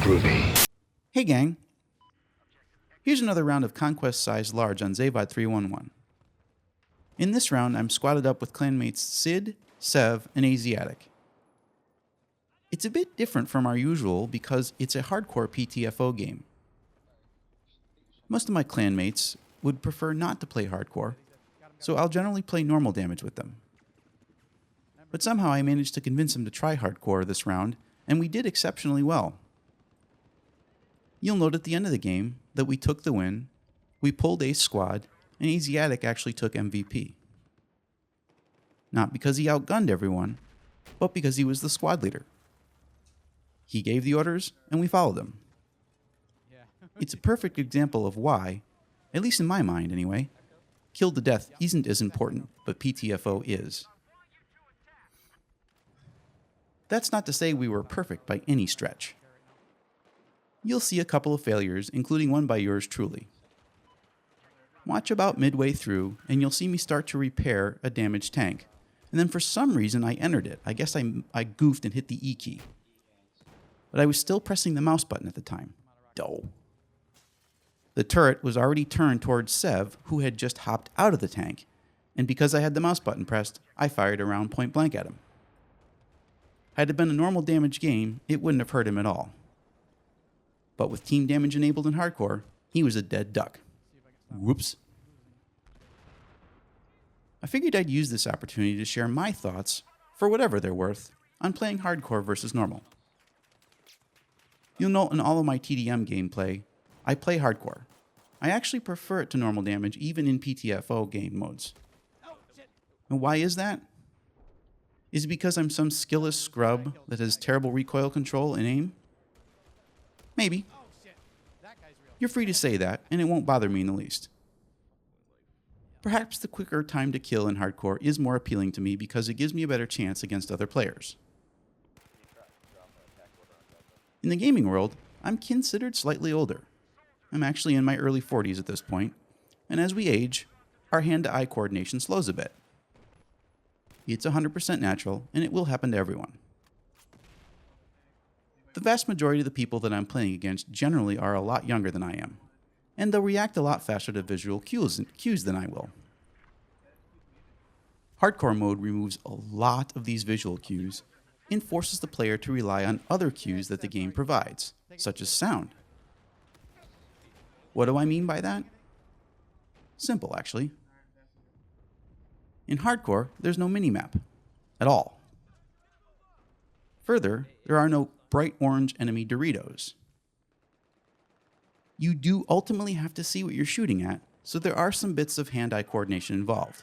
Groovy. Hey gang, here's another round of Conquest Size Large on Zavod 311. In this round, I'm squatted up with clanmates Sid, Sev, and Asiatic. It's a bit different from our usual because it's a hardcore PTFO game. Most of my clanmates would prefer not to play hardcore, so I'll generally play normal damage with them. But somehow I managed to convince them to try hardcore this round, and we did exceptionally well. You'll note at the end of the game that we took the win, we pulled Ace Squad, and Asiatic actually took MVP. Not because he outgunned everyone, but because he was the squad leader. He gave the orders, and we followed him. It's a perfect example of why, at least in my mind anyway, kill to death isn't as important, but PTFO is. That's not to say we were perfect by any stretch. You'll see a couple of failures, including one by yours truly. Watch about midway through, and you'll see me start to repair a damaged tank. And then for some reason I entered it. I guess I goofed and hit the E key. But I was still pressing the mouse button at the time. Doh. The turret was already turned towards Sev, who had just hopped out of the tank. And because I had the mouse button pressed, I fired a round point blank at him. Had it been a normal damage game, it wouldn't have hurt him at all. But with team damage enabled in hardcore, he was a dead duck. Whoops. I figured I'd use this opportunity to share my thoughts, for whatever they're worth, on playing hardcore versus normal. You'll note in all of my TDM gameplay, I play hardcore. I actually prefer it to normal damage even in PTFO game modes. And why is that? Is it because I'm some skillless scrub that has terrible recoil control and aim? Maybe. You're free to say that, and it won't bother me in the least. Perhaps the quicker time to kill in hardcore is more appealing to me because it gives me a better chance against other players. In the gaming world, I'm considered slightly older. I'm actually in my early 40s at this point, and as we age, our hand-to-eye coordination slows a bit. It's 100% natural, and it will happen to everyone. The vast majority of the people that I'm playing against generally are a lot younger than I am, and they'll react a lot faster to visual cues than I will. Hardcore mode removes a lot of these visual cues and forces the player to rely on other cues that the game provides, such as sound. What do I mean by that? Simple, actually. In hardcore, there's no minimap at all. Further, there are no bright orange enemy Doritos. You do ultimately have to see what you're shooting at, so there are some bits of hand-eye coordination involved.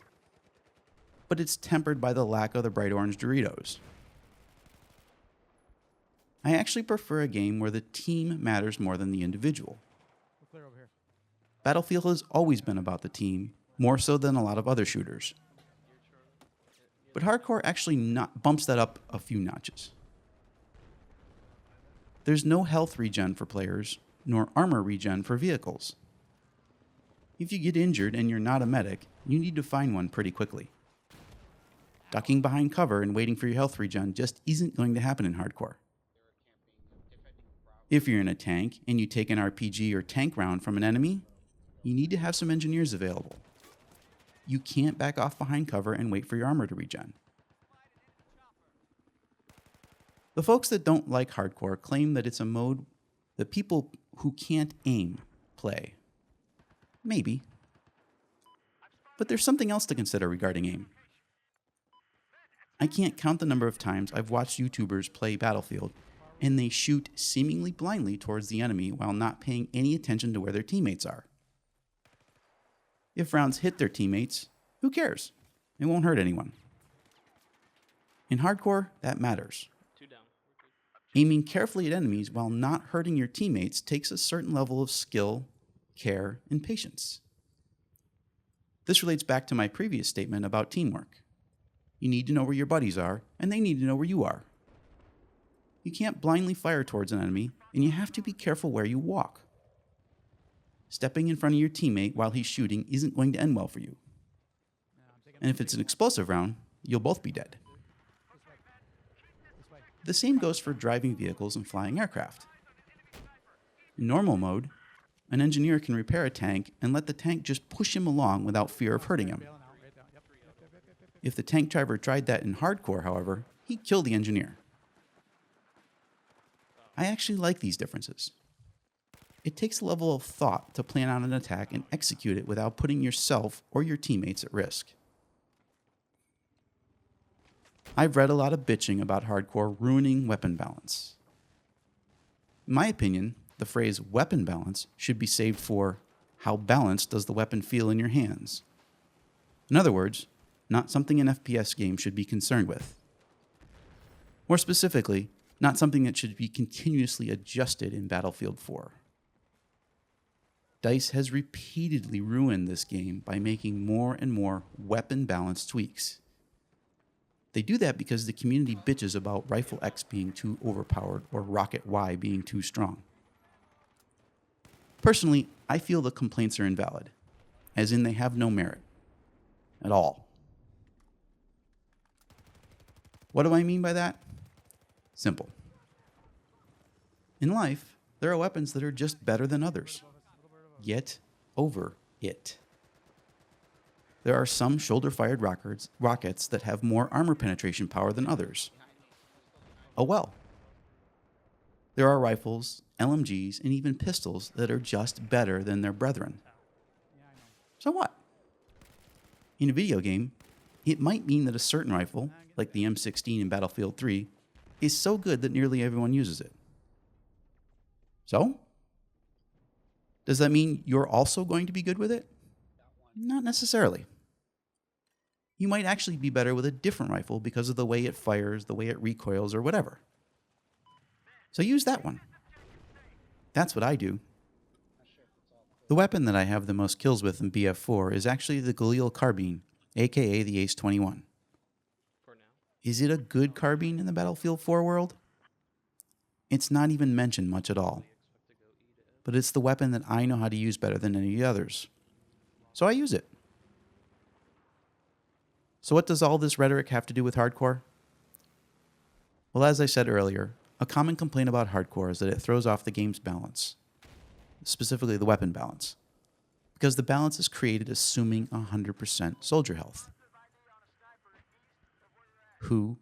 But it's tempered by the lack of the bright orange Doritos. I actually prefer a game where the team matters more than the individual. Battlefield has always been about the team, more so than a lot of other shooters. But hardcore actually bumps that up a few notches. There's no health regen for players, nor armor regen for vehicles. If you get injured and you're not a medic, you need to find one pretty quickly. Ducking behind cover and waiting for your health regen just isn't going to happen in hardcore. If you're in a tank and you take an RPG or tank round from an enemy, you need to have some engineers available. You can't back off behind cover and wait for your armor to regen. The folks that don't like hardcore claim that it's a mode that people who can't aim play. Maybe. But there's something else to consider regarding aim. I can't count the number of times I've watched YouTubers play Battlefield and they shoot seemingly blindly towards the enemy while not paying any attention to where their teammates are. If rounds hit their teammates, who cares? It won't hurt anyone. In hardcore, that matters. Aiming carefully at enemies while not hurting your teammates takes a certain level of skill, care, and patience. This relates back to my previous statement about teamwork. You need to know where your buddies are, and they need to know where you are. You can't blindly fire towards an enemy, and you have to be careful where you walk. Stepping in front of your teammate while he's shooting isn't going to end well for you. And if it's an explosive round, you'll both be dead. The same goes for driving vehicles and flying aircraft. In normal mode, an engineer can repair a tank and let the tank just push him along without fear of hurting him. If the tank driver tried that in hardcore, however, he'd kill the engineer. I actually like these differences. It takes a level of thought to plan out an attack and execute it without putting yourself or your teammates at risk. I've read a lot of bitching about hardcore ruining weapon balance. In my opinion, the phrase weapon balance should be saved for how balanced does the weapon feel in your hands. In other words, not something an FPS game should be concerned with. More specifically, not something that should be continuously adjusted in Battlefield 4. DICE has repeatedly ruined this game by making more and more weapon balance tweaks. They do that because the community bitches about Rifle X being too overpowered or Rocket Y being too strong. Personally, I feel the complaints are invalid, as in they have no merit at all. What do I mean by that? Simple. In life, there are weapons that are just better than others. Get over it. There are some shoulder-fired rockets that have more armor penetration power than others. Oh well. There are rifles, LMGs, and even pistols that are just better than their brethren. So what? In a video game, it might mean that a certain rifle, like the M16 in Battlefield 3, is so good that nearly everyone uses it. So? Does that mean you're also going to be good with it? Not necessarily. You might actually be better with a different rifle because of the way it fires, the way it recoils, or whatever. So use that one. That's what I do. The weapon that I have the most kills with in BF4 is actually the Galil carbine, aka the Ace 21. Is it a good carbine in the Battlefield 4 world? It's not even mentioned much at all. But it's the weapon that I know how to use better than any others. So I use it. So what does all this rhetoric have to do with hardcore? Well, as I said earlier, a common complaint about hardcore is that it throws off the game's balance, specifically the weapon balance, because the balance is created assuming 100% soldier health. Who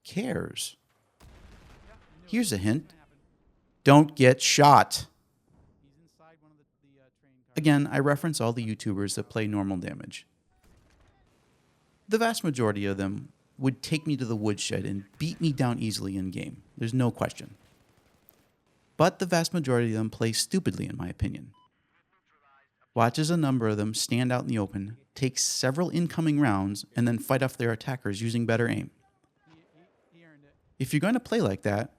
cares? Here's a hint. Don't get shot. Again, I reference all the YouTubers that play normal damage. The vast majority of them would take me to the woodshed and beat me down easily in-game. There's no question. But the vast majority of them play stupidly, in my opinion. Watch as a number of them stand out in the open, take several incoming rounds, and then fight off their attackers using better aim. If you're going to play like that,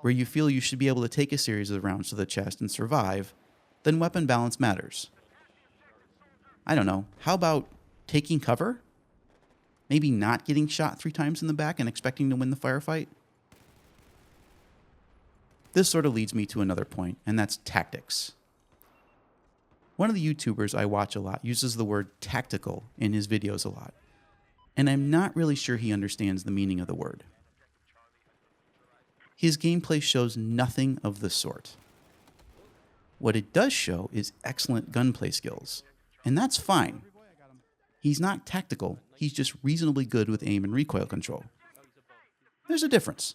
where you feel you should be able to take a series of rounds to the chest and survive, then weapon balance matters. I don't know, how about taking cover? Maybe not getting shot 3 times in the back and expecting to win the firefight? This sort of leads me to another point, and that's tactics. One of the YouTubers I watch a lot uses the word tactical in his videos a lot, and I'm not really sure he understands the meaning of the word. His gameplay shows nothing of the sort. What it does show is excellent gunplay skills, and that's fine. He's not tactical, he's just reasonably good with aim and recoil control. There's a difference.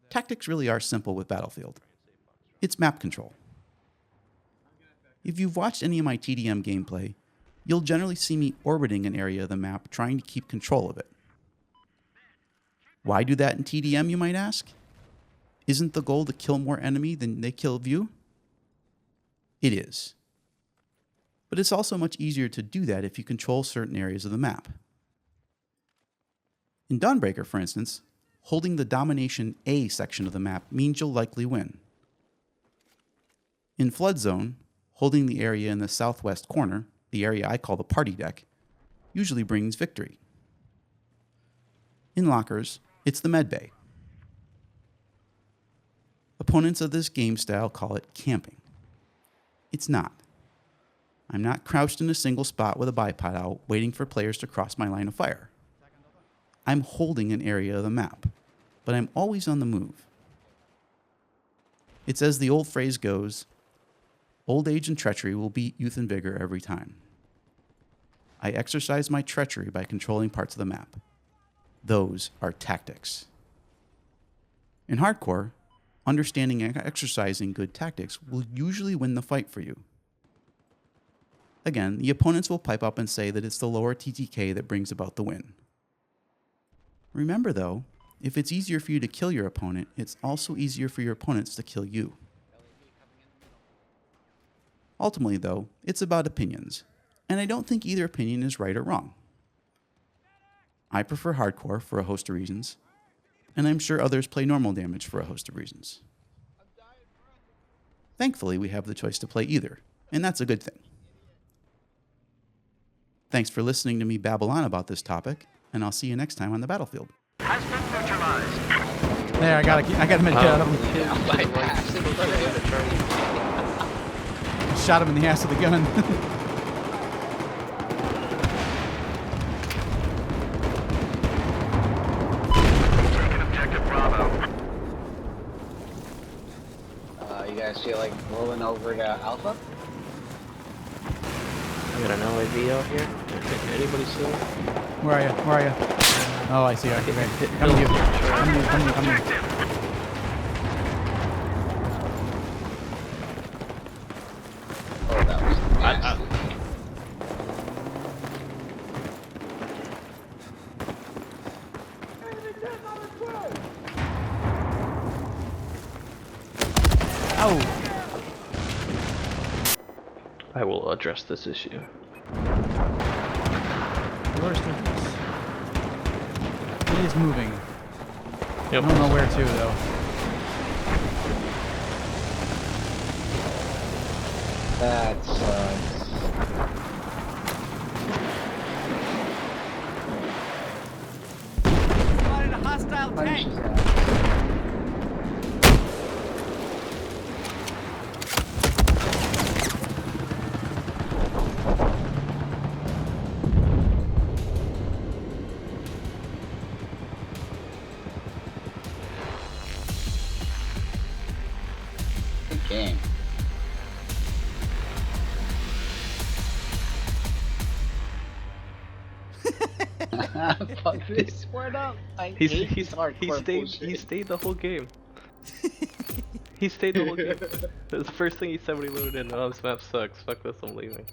Tactics really are simple with Battlefield. It's map control. If you've watched any of my TDM gameplay, you'll generally see me orbiting an area of the map trying to keep control of it. Why do that in TDM, you might ask? Isn't the goal to kill more enemy than they kill of you? It is. But it's also much easier to do that if you control certain areas of the map. In Dawnbreaker, for instance, holding the Domination A section of the map means you'll likely win. In Flood Zone, holding the area in the southwest corner, the area I call the party deck, usually brings victory. In Lockers, it's the med bay. Opponents of this game style call it camping. It's not. I'm not crouched in a single spot with a bipod out waiting for players to cross my line of fire. I'm holding an area of the map, but I'm always on the move. It's as the old phrase goes, old age and treachery will beat youth and vigor every time. I exercise my treachery by controlling parts of the map. Those are tactics. In hardcore, understanding and exercising good tactics will usually win the fight for you. Again, the opponents will pipe up and say that it's the lower TTK that brings about the win. Remember though, if it's easier for you to kill your opponent, it's also easier for your opponents to kill you. Ultimately though, it's about opinions, and I don't think either opinion is right or wrong. I prefer hardcore for a host of reasons, and I'm sure others play normal damage for a host of reasons. Thankfully, we have the choice to play either, and that's a good thing. Thanks for listening to me babble on about this topic, and I'll see you next time on the battlefield. Has been neutralized. There, I got a minute out of him. Shot him in the ass with the gun. Taking objective Bravo. You guys feel like rolling over to Alpha? I got an LAV out here. Anybody see it? Where are you? Where are you? Oh, I see you. Okay. Come to you. Come to you. Oh, that was nasty. Oh! I will address this issue. Where's the... He is moving. Yep. I don't know where to, though. That sucks. Spotted a hostile tank! Punches that. Good game. Fuck this. Word up. I hate hardcore bullshit. He stayed the whole game. He stayed the whole game. That was the first thing he said when he loaded in. Oh, this map sucks. Fuck this, I'm leaving.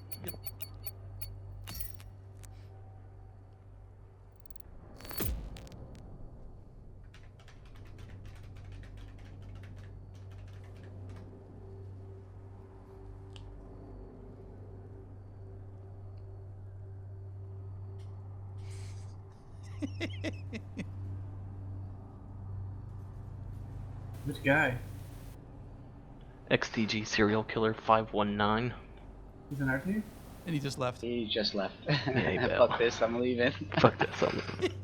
Which guy? XTG Serial Killer 519. He's in our team? And he just left. He just left. Yeah, he Fuck this, I'm leaving. Fuck this, I'm leaving.